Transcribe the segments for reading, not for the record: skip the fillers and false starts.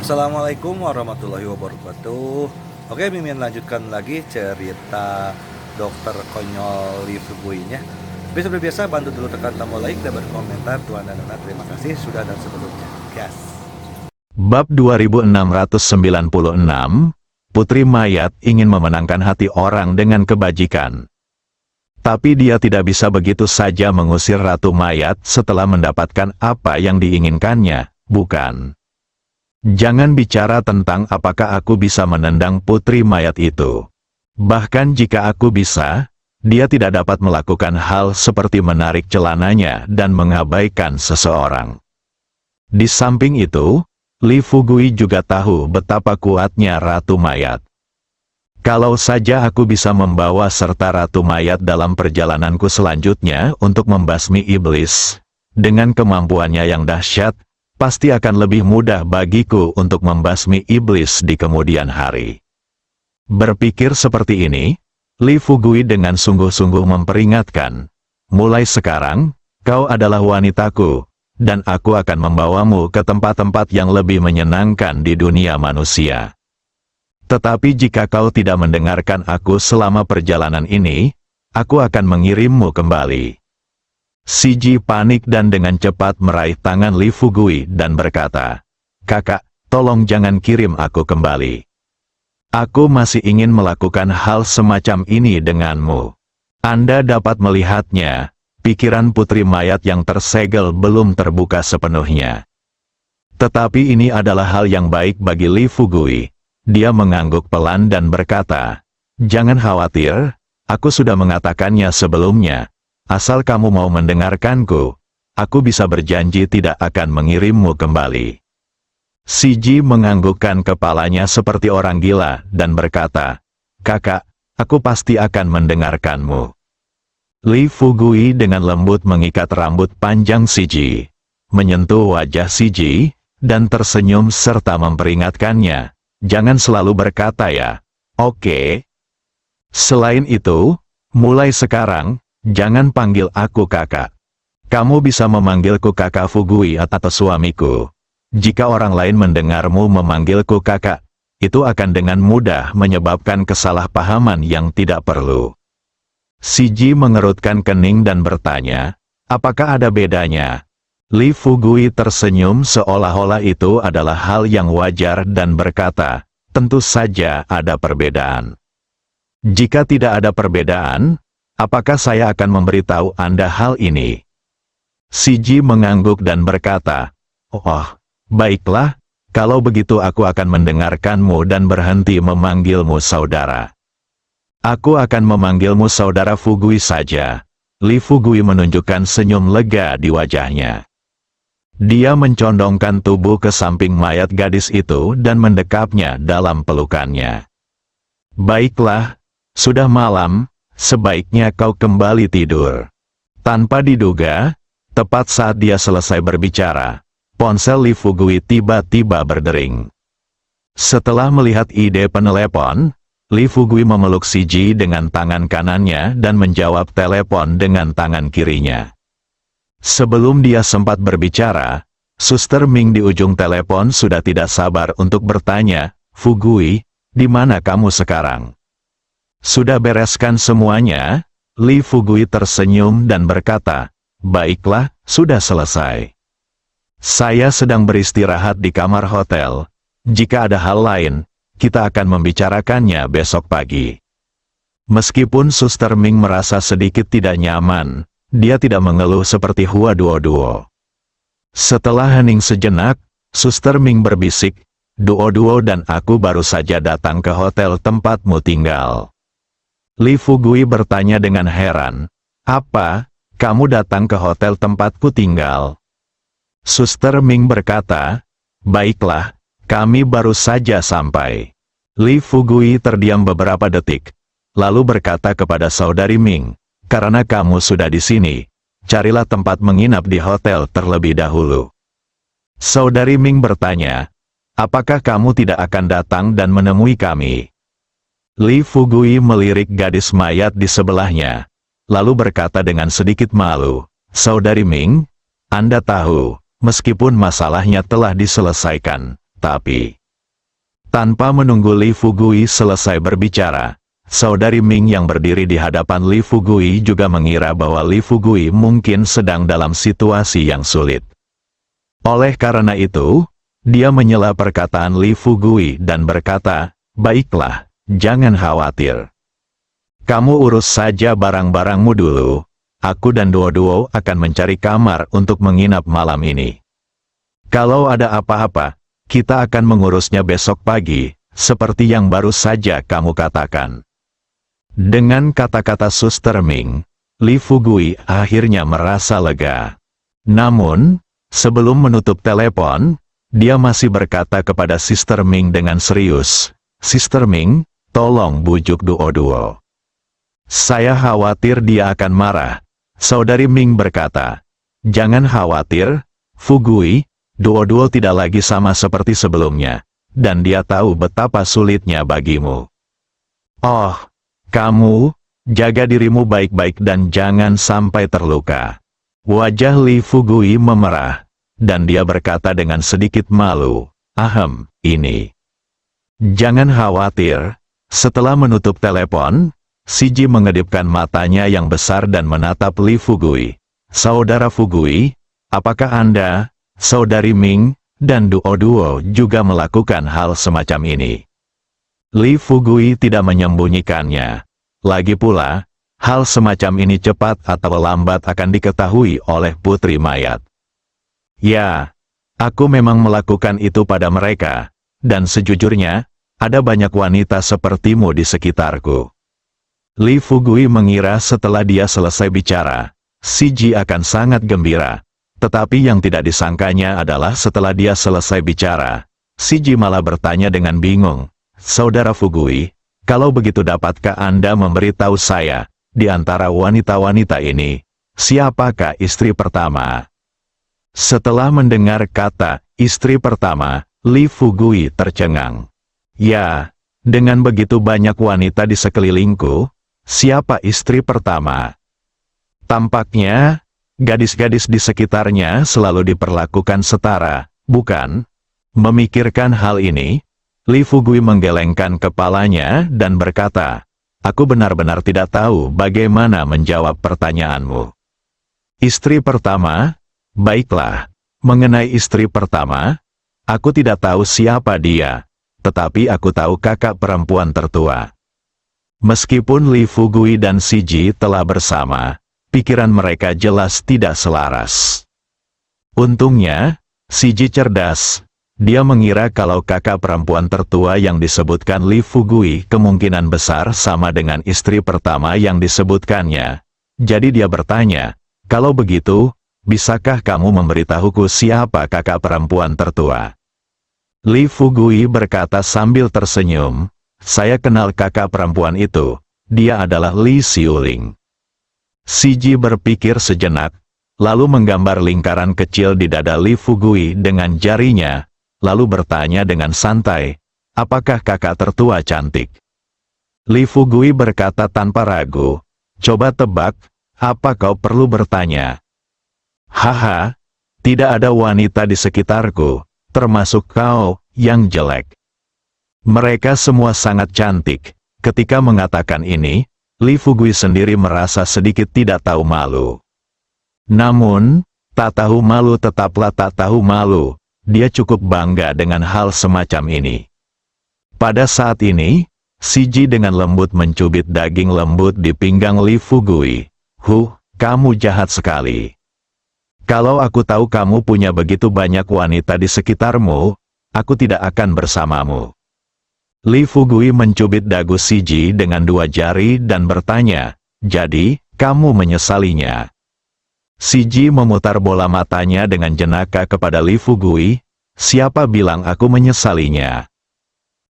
Assalamualaikum warahmatullahi wabarakatuh. Oke, Mimin lanjutkan lagi cerita dokter konyol Lee Fugui-nya. Tapi seperti biasa, bantu dulu tekan tombol like dan berkomentar. Tuan dan Nona, terima kasih sudah dan sebelumnya. Gas. Bab 2696, Putri Mayat ingin memenangkan hati orang dengan kebajikan. Tapi dia tidak bisa begitu saja mengusir Ratu Mayat setelah mendapatkan apa yang diinginkannya, bukan? Jangan bicara tentang apakah aku bisa menendang Putri Mayat itu. Bahkan jika aku bisa, dia tidak dapat melakukan hal seperti menarik celananya dan mengabaikan seseorang. Di samping itu, Lee Fugui juga tahu betapa kuatnya Ratu Mayat. Kalau saja aku bisa membawa serta Ratu Mayat dalam perjalananku selanjutnya untuk membasmi iblis, dengan kemampuannya yang dahsyat, pasti akan lebih mudah bagiku untuk membasmi iblis di kemudian hari. Berpikir seperti ini, Lee Fugui dengan sungguh-sungguh memperingatkan, mulai sekarang, kau adalah wanitaku, dan aku akan membawamu ke tempat-tempat yang lebih menyenangkan di dunia manusia. Tetapi jika kau tidak mendengarkan aku selama perjalanan ini, aku akan mengirimmu kembali. Siji panik dan dengan cepat meraih tangan Lee Fugui dan berkata, "Kakak, tolong jangan kirim aku kembali. Aku masih ingin melakukan hal semacam ini denganmu." Anda dapat melihatnya, pikiran Putri Mayat yang tersegel belum terbuka sepenuhnya. Tetapi ini adalah hal yang baik bagi Lee Fugui. Dia mengangguk pelan dan berkata, "Jangan khawatir, aku sudah mengatakannya sebelumnya. Asal kamu mau mendengarkanku, aku bisa berjanji tidak akan mengirimmu kembali." Siji menganggukkan kepalanya seperti orang gila dan berkata, "Kakak, aku pasti akan mendengarkanmu." Lee Fugui dengan lembut mengikat rambut panjang Siji, menyentuh wajah Siji, dan tersenyum serta memperingatkannya, "Jangan selalu berkata ya, oke? Selain itu, mulai sekarang, jangan panggil aku kakak. Kamu bisa memanggilku kakak Fugui atau suamiku. Jika orang lain mendengarmu memanggilku kakak, itu akan dengan mudah menyebabkan kesalahpahaman yang tidak perlu." Siji mengerutkan kening dan bertanya, "Apakah ada bedanya?" Lee Fugui tersenyum seolah-olah itu adalah hal yang wajar dan berkata, "Tentu saja ada perbedaan. Jika tidak ada perbedaan, apakah saya akan memberitahu Anda hal ini?" Siji mengangguk dan berkata, "Oh, baiklah, kalau begitu aku akan mendengarkanmu dan berhenti memanggilmu saudara. Aku akan memanggilmu saudara Fugui saja." Lee Fugui menunjukkan senyum lega di wajahnya. Dia mencondongkan tubuh ke samping mayat gadis itu dan mendekapnya dalam pelukannya. "Baiklah, sudah malam, sebaiknya kau kembali tidur." Tanpa diduga, tepat saat dia selesai berbicara, ponsel Lee Fugui tiba-tiba berdering. Setelah melihat ide penelepon, Lee Fugui memeluk Siji dengan tangan kanannya dan menjawab telepon dengan tangan kirinya. Sebelum dia sempat berbicara, Suster Ming di ujung telepon sudah tidak sabar untuk bertanya, "Fugui, di mana kamu sekarang? Sudah bereskan semuanya?" Lee Fugui tersenyum dan berkata, "Baiklah, sudah selesai. Saya sedang beristirahat di kamar hotel. Jika ada hal lain, kita akan membicarakannya besok pagi." Meskipun Suster Ming merasa sedikit tidak nyaman, dia tidak mengeluh seperti Hua Duo-Duo. Setelah hening sejenak, Suster Ming berbisik, "Duo-Duo dan aku baru saja datang ke hotel tempatmu tinggal." Lee Fugui bertanya dengan heran, "Apa, kamu datang ke hotel tempatku tinggal?" Suster Ming berkata, "Baiklah, kami baru saja sampai." Lee Fugui terdiam beberapa detik, lalu berkata kepada Saudari Ming, "Karena kamu sudah di sini, carilah tempat menginap di hotel terlebih dahulu." Saudari Ming bertanya, "Apakah kamu tidak akan datang dan menemui kami?" Lee Fugui melirik gadis mayat di sebelahnya, lalu berkata dengan sedikit malu, "Saudari Ming, Anda tahu, meskipun masalahnya telah diselesaikan, Tapi, tanpa menunggu Li Fugui selesai berbicara, saudari Ming yang berdiri di hadapan Li Fugui juga mengira bahwa Li Fugui mungkin sedang dalam situasi yang sulit. Oleh karena itu, dia menyela perkataan Li Fugui dan berkata, "Baiklah, jangan khawatir. Kamu urus saja barang-barangmu dulu. Aku dan Duo-Duo akan mencari kamar untuk menginap malam ini. Kalau ada apa-apa, kita akan mengurusnya besok pagi, seperti yang baru saja kamu katakan." Dengan kata-kata Suster Ming, Li Fugui akhirnya merasa lega. Namun, sebelum menutup telepon, dia masih berkata kepada Sister Ming dengan serius, "Sister Ming, tolong bujuk Duo-Duo. Saya khawatir dia akan marah." Saudari Ming berkata, "Jangan khawatir, Fugui, Duo-Duo tidak lagi sama seperti sebelumnya, dan dia tahu betapa sulitnya bagimu. Oh, kamu, jaga dirimu baik-baik dan jangan sampai terluka." Wajah Li Fugui memerah, dan dia berkata dengan sedikit malu, "Ahem, ini." "Jangan khawatir." Setelah menutup telepon, Siji mengedipkan matanya yang besar dan menatap Li Fugui. "Saudara Fugui, apakah Anda, Saudari Ming, dan Duo-Duo juga melakukan hal semacam ini?" Li Fugui tidak menyembunyikannya. Lagi pula, hal semacam ini cepat atau lambat akan diketahui oleh Putri Mayat. "Ya, aku memang melakukan itu pada mereka, dan sejujurnya, ada banyak wanita sepertimu di sekitarku." Li Fugui mengira setelah dia selesai bicara, Siji akan sangat gembira. Tetapi yang tidak disangkanya adalah setelah dia selesai bicara, Siji malah bertanya dengan bingung, "Saudara Fugui, kalau begitu dapatkah Anda memberitahu saya, di antara wanita-wanita ini, siapakah istri pertama?" Setelah mendengar kata istri pertama, Li Fugui tercengang. "Ya, dengan begitu banyak wanita di sekelilingku, siapa istri pertama?" Tampaknya, gadis-gadis di sekitarnya selalu diperlakukan setara, bukan? Memikirkan hal ini, Li Fugui menggelengkan kepalanya dan berkata, "Aku benar-benar tidak tahu bagaimana menjawab pertanyaanmu." "Istri pertama? Baiklah. Mengenai istri pertama, aku tidak tahu siapa dia, tetapi aku tahu kakak perempuan tertua." Meskipun Li Fugui dan Siji telah bersama, pikiran mereka jelas tidak selaras. Untungnya, Siji cerdas. Dia mengira kalau kakak perempuan tertua yang disebutkan Li Fugui kemungkinan besar sama dengan istri pertama yang disebutkannya. Jadi dia bertanya, "Kalau begitu, bisakah kamu memberitahuku siapa kakak perempuan tertua?" Li Fugui berkata sambil tersenyum, "Saya kenal kakak perempuan itu, dia adalah Li Xiuling." Siji berpikir sejenak, lalu menggambar lingkaran kecil di dada Li Fugui dengan jarinya, lalu bertanya dengan santai, "Apakah kakak tertua cantik?" Li Fugui berkata tanpa ragu, "Coba tebak, apa kau perlu bertanya?" "Haha, tidak ada wanita di sekitarku, termasuk kau, yang jelek." Mereka semua sangat cantik. Ketika mengatakan ini, Li Fugui sendiri merasa sedikit tidak tahu malu. Namun, tak tahu malu tetaplah tak tahu malu. Dia cukup bangga dengan hal semacam ini. Pada saat ini, Siji dengan lembut mencubit daging lembut di pinggang Li Fugui. Kamu jahat sekali. Kalau aku tahu kamu punya begitu banyak wanita di sekitarmu, aku tidak akan bersamamu." Li Fugui mencubit dagu Siji dengan dua jari dan bertanya, "Jadi, kamu menyesalinya?" Siji memutar bola matanya dengan jenaka kepada Li Fugui, "Siapa bilang aku menyesalinya?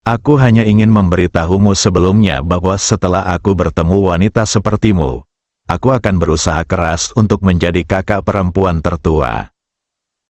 Aku hanya ingin memberitahumu sebelumnya bahwa setelah aku bertemu wanita sepertimu, aku akan berusaha keras untuk menjadi kakak perempuan tertua."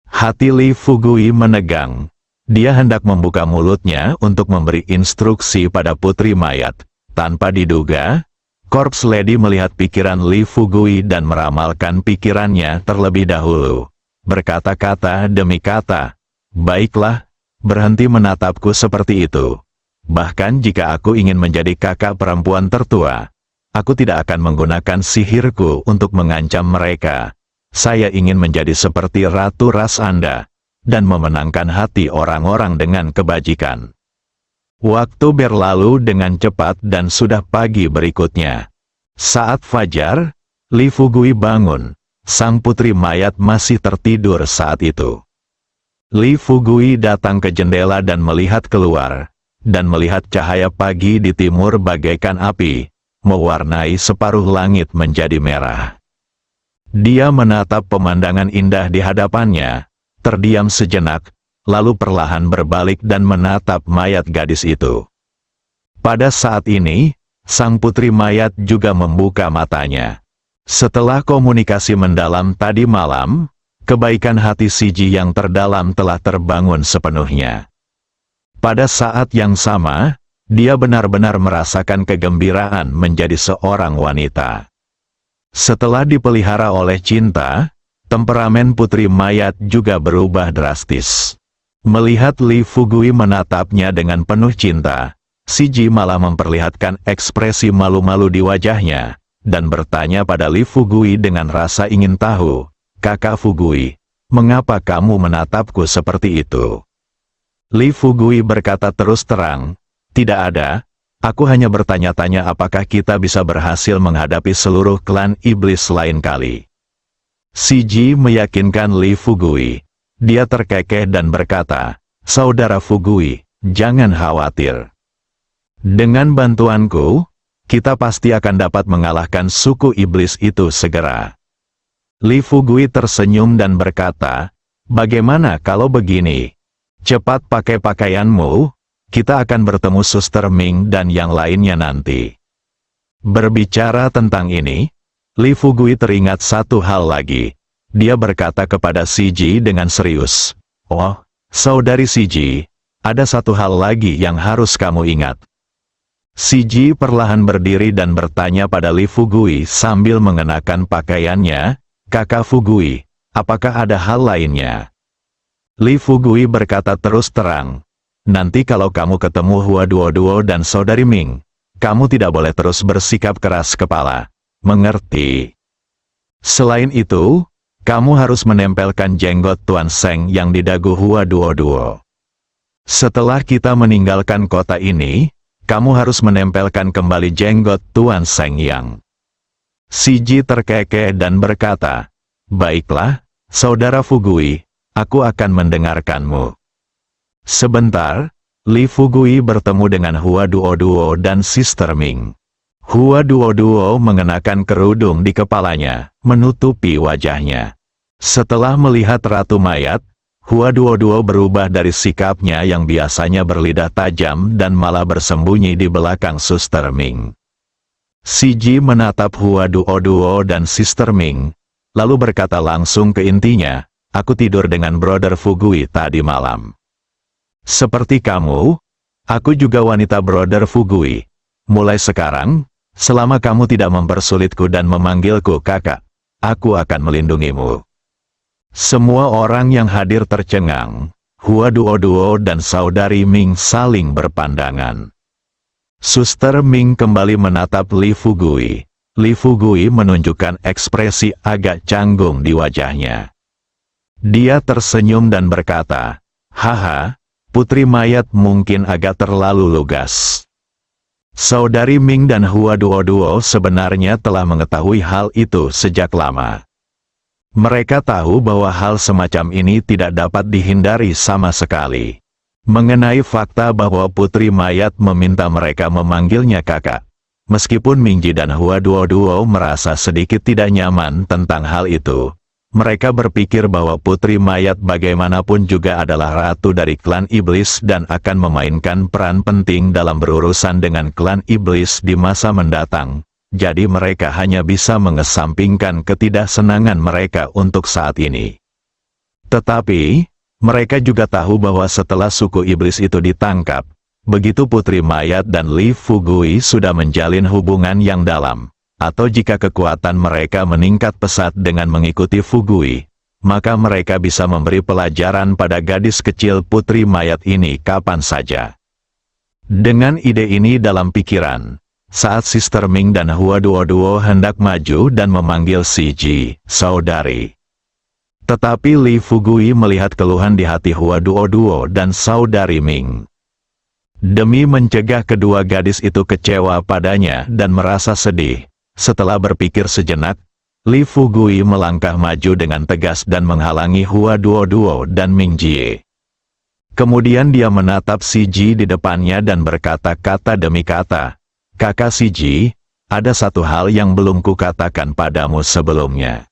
Hati Li Fugui menegang. Dia hendak membuka mulutnya untuk memberi instruksi pada Putri Mayat. Tanpa diduga, Corpse Lady melihat pikiran Li Fugui dan meramalkan pikirannya terlebih dahulu. Berkata-kata demi kata, "Baiklah, berhenti menatapku seperti itu. Bahkan jika aku ingin menjadi kakak perempuan tertua, aku tidak akan menggunakan sihirku untuk mengancam mereka. Saya ingin menjadi seperti ratu ras Anda, dan memenangkan hati orang-orang dengan kebajikan. Waktu berlalu dengan cepat dan sudah pagi berikutnya. Saat fajar, Li Fugui bangun. Sang putri mayat masih tertidur saat itu. Li Fugui datang ke jendela dan melihat keluar, dan melihat cahaya pagi di timur bagaikan api, mewarnai separuh langit menjadi merah. Dia menatap pemandangan indah di hadapannya, terdiam sejenak, lalu perlahan berbalik dan menatap mayat gadis itu. Pada saat ini, sang putri mayat juga membuka matanya. Setelah komunikasi mendalam tadi malam, kebaikan hati si Ji yang terdalam telah terbangun sepenuhnya. Pada saat yang sama, dia benar-benar merasakan kegembiraan menjadi seorang wanita. Setelah dipelihara oleh cinta, temperamen putri mayat juga berubah drastis. Melihat Li Fugui menatapnya dengan penuh cinta, si Ji malah memperlihatkan ekspresi malu-malu di wajahnya, dan bertanya pada Li Fugui dengan rasa ingin tahu, "Kakak Fugui, mengapa kamu menatapku seperti itu?" Li Fugui berkata terus terang, "Tidak ada, aku hanya bertanya-tanya apakah kita bisa berhasil menghadapi seluruh klan iblis lain kali." Si Ji meyakinkan Li Fugui. Dia terkekeh dan berkata, "Saudara Fugui, jangan khawatir. Dengan bantuanku, kita pasti akan dapat mengalahkan suku iblis itu segera." Li Fugui tersenyum dan berkata, "Bagaimana kalau begini? Cepat pakai pakaianmu, kita akan bertemu Suster Ming dan yang lainnya nanti." Berbicara tentang ini, Li Fugui teringat satu hal lagi. Dia berkata kepada si Ji dengan serius, "Oh, saudari si Ji, ada satu hal lagi yang harus kamu ingat." Si Ji perlahan berdiri dan bertanya pada Li Fugui sambil mengenakan pakaiannya, "Kakak Fugui, apakah ada hal lainnya?" Li Fugui berkata terus terang, "Nanti kalau kamu ketemu Hua Duo dan saudari Ming, kamu tidak boleh terus bersikap keras kepala. Mengerti? Selain itu, kamu harus menempelkan jenggot Tuan Seng yang di dagu Hua Duo. Setelah kita meninggalkan kota ini, kamu harus menempelkan kembali jenggot Tuan Seng Yang." Si Ji terkekeh dan berkata, "Baiklah, saudara Fugui, aku akan mendengarkanmu." Sebentar, Li Fugui bertemu dengan Hua Duo dan Sister Ming. Hua Duo mengenakan kerudung di kepalanya, menutupi wajahnya. Setelah melihat Ratu Mayat, Hua Duo berubah dari sikapnya yang biasanya berlidah tajam dan malah bersembunyi di belakang Suster Ming. Si Ji menatap Hua Duo dan Sister Ming, lalu berkata langsung ke intinya, "Aku tidur dengan Brother Fugui tadi malam. Seperti kamu, aku juga wanita Brother Fugui. Mulai sekarang, selama kamu tidak mempersulitku dan memanggilku kakak, aku akan melindungimu." Semua orang yang hadir tercengang. Hua Duo dan saudari Ming saling berpandangan. Suster Ming kembali menatap Li Fugui. Li Fugui menunjukkan ekspresi agak canggung di wajahnya. Dia tersenyum dan berkata, "Haha, putri mayat mungkin agak terlalu lugas." Saudari Ming dan Hua Duo sebenarnya telah mengetahui hal itu sejak lama. Mereka tahu bahwa hal semacam ini tidak dapat dihindari sama sekali. Mengenai fakta bahwa putri mayat meminta mereka memanggilnya kakak, meskipun Mingji dan Hua Duo merasa sedikit tidak nyaman tentang hal itu, mereka berpikir bahwa putri mayat bagaimanapun juga adalah ratu dari klan iblis dan akan memainkan peran penting dalam berurusan dengan klan iblis di masa mendatang. Jadi mereka hanya bisa mengesampingkan ketidaksenangan mereka untuk saat ini. Tetapi, mereka juga tahu bahwa setelah suku iblis itu ditangkap, begitu putri mayat dan Li Fugui sudah menjalin hubungan yang dalam, atau jika kekuatan mereka meningkat pesat dengan mengikuti Fugui, maka mereka bisa memberi pelajaran pada gadis kecil putri mayat ini kapan saja. Dengan ide ini dalam pikiran, saat Sister Ming dan Hua Duo hendak maju dan memanggil si Ji, saudari. Tetapi Li Fugui melihat keluhan di hati Hua Duo dan saudari Ming. Demi mencegah kedua gadis itu kecewa padanya dan merasa sedih, setelah berpikir sejenak, Li Fugui melangkah maju dengan tegas dan menghalangi Hua Duo dan Ming Jie. Kemudian dia menatap si Ji di depannya dan berkata kata demi kata, "Kakak si Ji, ada satu hal yang belum kukatakan padamu sebelumnya.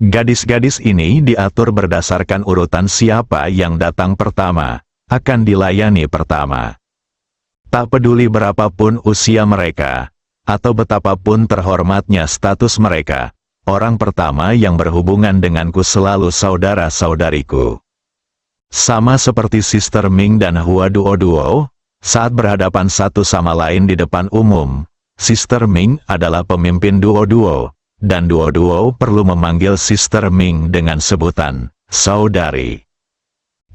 Gadis-gadis ini diatur berdasarkan urutan siapa yang datang pertama, akan dilayani pertama. Tak peduli berapapun usia mereka, atau betapapun terhormatnya status mereka, orang pertama yang berhubungan denganku selalu saudara-saudariku." Sama seperti Sister Ming dan Hua Duo, saat berhadapan satu sama lain di depan umum, Sister Ming adalah pemimpin Duo, dan Duo perlu memanggil Sister Ming dengan sebutan saudari.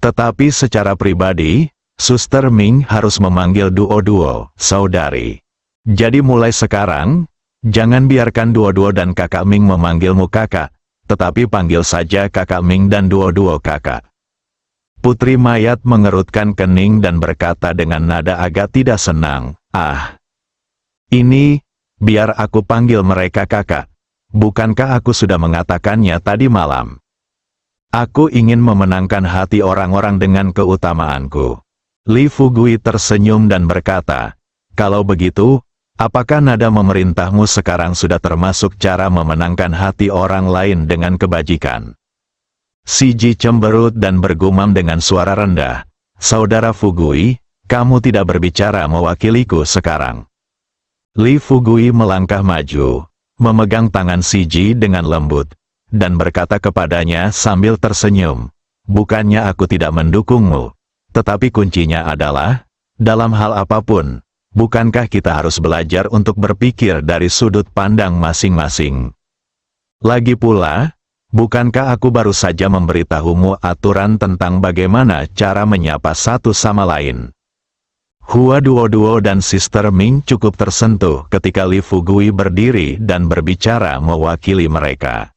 Tetapi secara pribadi, Sister Ming harus memanggil Duo saudari. Jadi mulai sekarang, jangan biarkan Duo dan kakak Ming memanggilmu kakak, tetapi panggil saja kakak Ming dan Duo kakak. Putri mayat mengerutkan kening dan berkata dengan nada agak tidak senang, ini, biar aku panggil mereka kakak. Bukankah aku sudah mengatakannya tadi malam? Aku ingin memenangkan hati orang-orang dengan keutamaanku." Li Fugui tersenyum dan berkata, "Kalau begitu, apakah nada memerintahmu sekarang sudah termasuk cara memenangkan hati orang lain dengan kebajikan?" Si Ji cemberut dan bergumam dengan suara rendah, "Saudara Fugui, kamu tidak berbicara mewakiliku sekarang." Li Fugui melangkah maju, memegang tangan si Ji dengan lembut, dan berkata kepadanya sambil tersenyum, "Bukannya aku tidak mendukungmu, tetapi kuncinya adalah, dalam hal apapun, bukankah kita harus belajar untuk berpikir dari sudut pandang masing-masing? Lagi pula, bukankah aku baru saja memberitahumu aturan tentang bagaimana cara menyapa satu sama lain?" Hua Duo dan Sister Ming cukup tersentuh ketika Li Fugui berdiri dan berbicara mewakili mereka.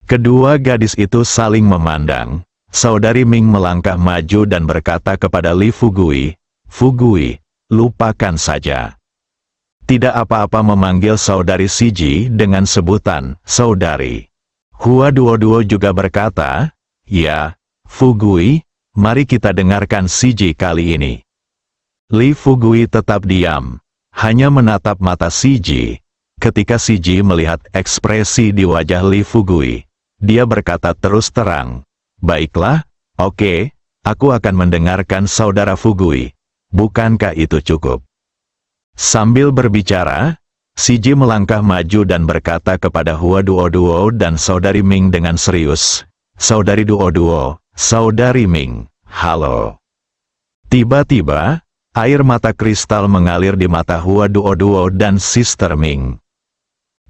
Kedua gadis itu saling memandang. Saudari Ming melangkah maju dan berkata kepada Li Fugui, "Fugui, lupakan saja. Tidak apa-apa memanggil saudari si Ji dengan sebutan saudari." Hua Duo juga berkata, "Ya, Fugui, mari kita dengarkan si Ji kali ini." Li Fugui tetap diam, hanya menatap mata si Ji. Ketika si Ji melihat ekspresi di wajah Li Fugui, dia berkata terus terang, "Baiklah, oke, aku akan mendengarkan saudara Fugui. Bukankah itu cukup?" Sambil berbicara, si Ji melangkah maju dan berkata kepada Hua Duo dan saudari Ming dengan serius, "Saudari Duo, saudari Ming, halo." Tiba-tiba, air mata kristal mengalir di mata Hua Duo dan Sister Ming.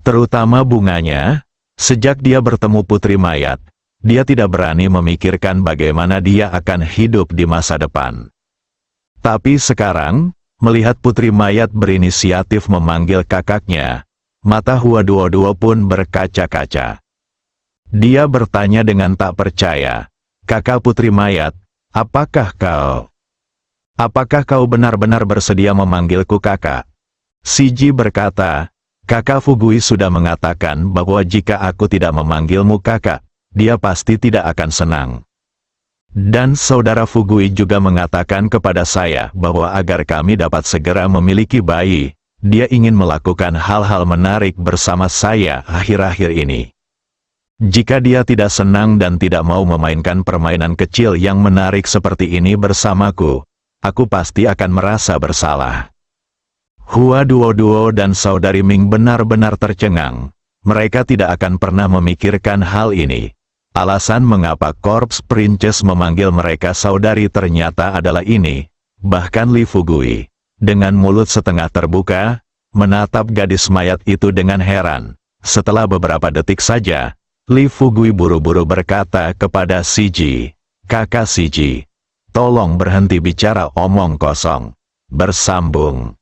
Terutama bunganya, sejak dia bertemu putri mayat, dia tidak berani memikirkan bagaimana dia akan hidup di masa depan. Tapi sekarang, melihat putri mayat berinisiatif memanggil kakaknya, mata Hua Duo pun berkaca-kaca. Dia bertanya dengan tak percaya, "Kakak putri mayat, apakah kau benar-benar bersedia memanggilku kakak?" Si Ji berkata, "Kakak Fugui sudah mengatakan bahwa jika aku tidak memanggilmu kakak, dia pasti tidak akan senang. Dan saudara Fugui juga mengatakan kepada saya bahwa agar kami dapat segera memiliki bayi, dia ingin melakukan hal-hal menarik bersama saya akhir-akhir ini. Jika dia tidak senang dan tidak mau memainkan permainan kecil yang menarik seperti ini bersamaku, aku pasti akan merasa bersalah." Hua Duo dan saudari Ming benar-benar tercengang. Mereka tidak akan pernah memikirkan hal ini. Alasan mengapa Korps Princess memanggil mereka saudari ternyata adalah ini. Bahkan Li Fugui, dengan mulut setengah terbuka, menatap gadis mayat itu dengan heran. Setelah beberapa detik saja, Li Fugui buru-buru berkata kepada Siji, "Kakak Siji, tolong berhenti bicara omong kosong. Bersambung."